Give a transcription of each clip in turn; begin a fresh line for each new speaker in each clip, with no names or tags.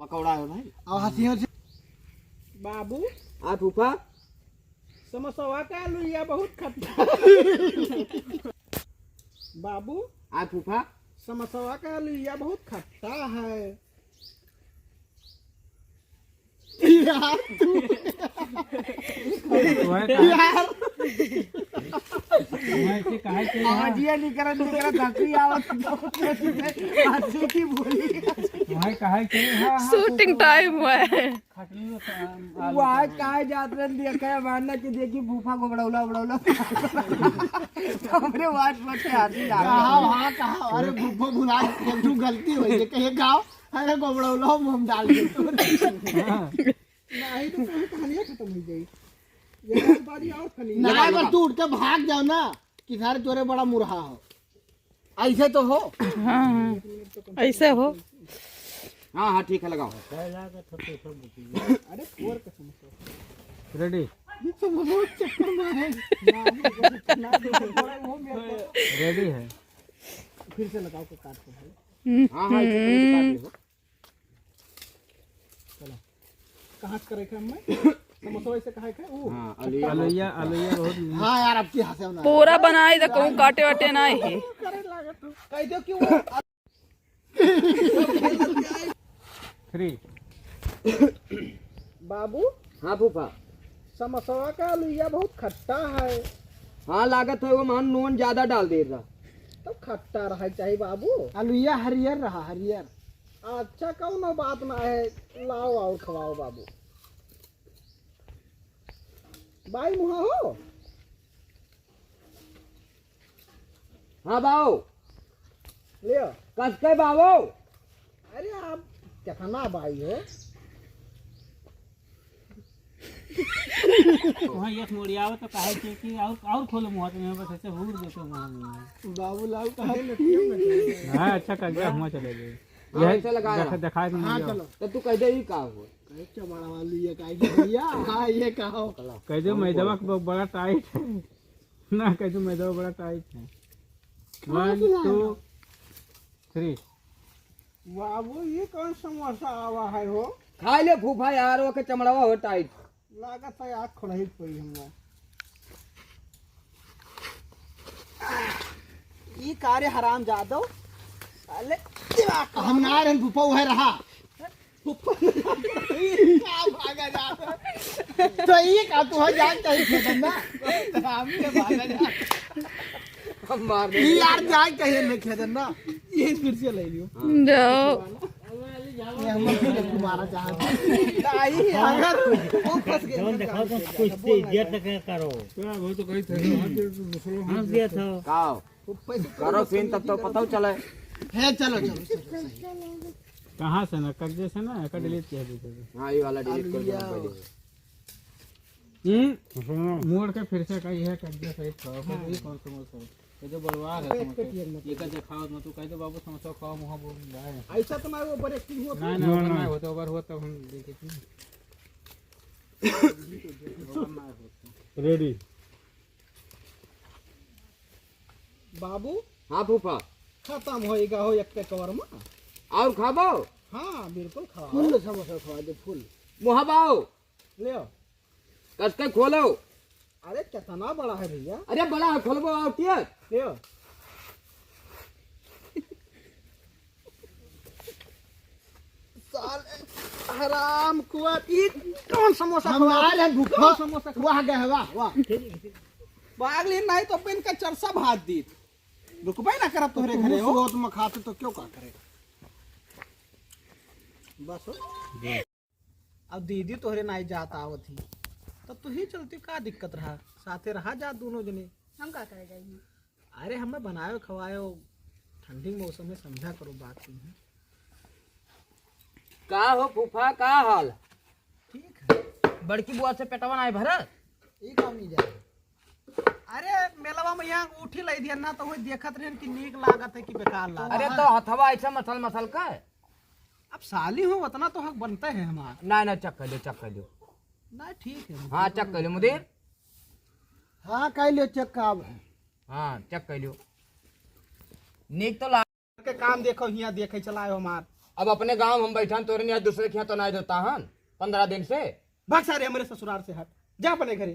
पकौड़ा है भाई।
और हंसियों से
बाबू
हाँ फूफा।
समोसा का लुइया बहुत खट्टा। बाबू
हाँ फूफा।
समोसा का लुइया बहुत खट्टा है।
यार यार आज ये निकरा धक्की आवत हंसी की बोली
शूटिंग टाइम हुआ है।
वहाँ काय जातरन देखा है मानना कि देखी फूफा को बड़ौला बड़ौला हमरे वाट मत हंसी आ कहा वहाँ कहा अरे फूफा भुला तू गलती हुई है कहे गाओ अरे को बड़ौला मुंह डाल दे
नहीं तो कहानियाँ खत्म हो गई। ये बारी और कहानी
ना बस तू उठ के भाग जाओ ना कि सारे तोरे बड़ा मुरहा हो ऐसे तो हो।
हाँ ऐसे हो।
हाँ हाँ ठीक है लगाओ।
अरे फोर का समोसा
रेडी।
ये तो बहुत चक्कर में है
रेडी है।
फिर से लगाओ के काट के है।
हाँ हाँ इसे तो काट लो।
कहाँ से करे हम समोसा ऐसे कहा है वो
हाँ आलूया बहुत।
हाँ यार अब की हंसे ना
पूरा बनाई तो कहूँ काटे वाटे ना है।
करे लागत कह दो कि वो
3।
बाबू
हाँ फूफा।
समोसा का लुइया बहुत खट्टा है।
हाँ लागत है वो मान नून ज्यादा डाल दे रहा।
तो खट्टा रहा चाहिए बाबू।
आलूया हरियर रहा हरियर।
अच्छा कौन बात ना है लाओ और खवाओ बाबू। बाई मुहा हो।
हाँ बाओ
ले
कस के बाबो।
अरे आप कितना बाई हो।
वहाँ एक मोड़ियावत तो कहे थे कि और खोलो मुँह तो मैं बस ऐसे भूल देते मुँह में।
बाबूलाल का
हाँ अच्छा कर गया हुआ चले गए।
ऐसे लगा
दिखा
हाँ चलो
तो तू कह दे ही का हो।
चमाड़ा वाली ये का भैया हाँ ये कहो
कह दो मैदवा बड़ा टाइट है ना। कह दो मैदवा बड़ा टाइट है। 1 2 3।
बाबू ये कौन समोसा आवा है हो।
खा ले फूफा यार वो के चमड़ावा हो टाइट।
लागत है आँख खुलही पड़ी हमरा। ये कार्य हराम जादव साले
हम ना रहे फूफा वह रहा
भागा जाता
तो ये का तू हो जान चाहिए ना हम के भागा जा
हम मार दे
ये यार जान चाहिए नहीं खेदन ना
ये फिर से ले लियो।
जाओ
ये हम फिर तुम्हारा चाहते
आई अगर वो फंस गए
कुछ इज्जत करो। वो तो कही थे हाँ दिया था।
काओ करो सीन तब तो पता चले
है। चलो चलो
कहाँ से ना कब्जे से ना का डिलीट किया दीजिए।
हाँ ये वाला डिलीट कर दो पहले।
मोड़ के फिर से कही है कब्जे सहित खाओ। ये कौन समोसा है ये तो बलवार है समोसा। ये का खाओ मत तू कह दो बाबू समोसा खाओ मुँह बोल रहा है।
ऐसा तो मैं वो बड़े एक्टिंग हुआ
नहीं नहीं होता ओवर हुआ तब हम देखे थे। रेडी।
बाबू
हाँ फूफा
खत्म होएगा हो एक पे कवर में।
और खाबो।
हाँ बिल्कुल खाओ।
फुल समोसा खवा दे फुल
मुहाबाओ
ले
कस के खोलो।
अरे कितना बड़ा है भैया।
अरे बड़ा है खोलबो और तिया
ले साले हराम कुआ ई कौन समोसा
हम ना रहे भूखा
समोसा
वहाँ गए वाह वाह
बागली नहीं तो पेन का चरसा भात दी रुकबे ना करब तोहरे घरे हो।
वो तुम खाते तो क्यों का करे
बस हो। अब दीदी तोहरे नहीं जाता आवत थी तब तू ही चलती का दिक्कत रहा साथे रहा जा दोनों जने।
हम का करे जाएंगे।
अरे हमें बनायो खवायो ठंडी मौसम में समझा करो बात की है।
का हो फूफा का हाल।
ठीक है
बड़की बुआ से पेटवा नहीं भरत।
ये काम नहीं जाए। अरे मेलवा में यहाँ उठी लाई दिया ना तो वो देखत रहे कि नीक लागत है कि बेकार लागत।
अरे तो हथवा ऐसा मसल मसल का है।
अब साली हो उतना तो हक बनते हैं हमारा।
नहीं नहीं चक कर लो
ना ठीक है।
हाँ चक कर लो मुदीर।
हाँ कह लियो चेक का अब
हाँ चक कर लो नीक तो लाग
के काम देखो हिया देखे चलायो हमार
अब अपने गांव हम बैठा तोरे नहीं दूसरे के यहाँ तो नहीं देता हन 15 दिन से।
भाग सारे हमारे ससुराल से हट जा अपने घरे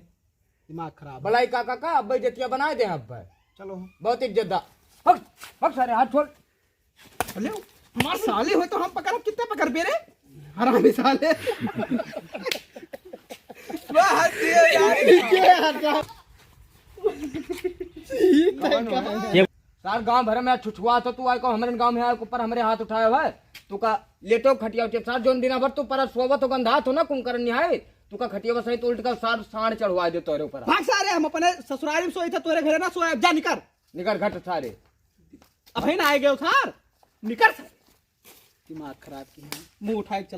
दिमाग खराब है।
भलाई काका का अब जतिया बना दे अब भाई
चलो
बहुत इज्जतदार। हट हट सारे हाथ छोड़।
चले हमारे साले हो तो हम पकड़ कितने पकड़ पे रे हरामी साले वाह हंसी है यार
सार गांव भर में छुछुआ तो तू आए को हमारे गांव में आए ऊपर हमारे हाथ उठाए हुआ तू का लेटो खटिया उठे सार जोन दिना भर तू पर सोवत हो गंधा तो ना कुंकरण निहाय तू का खटिया बस तो उल्ट का सार साण चढ़वा दे तोरे ऊपर।
भाग सारे हम अपने ससुराल में सोए थे तोरे घरे ना सोए जा निकर
निकल घट सारे
अब है ना आए गए उधार निकर दिमाग खराब की है मुंह उठाए चला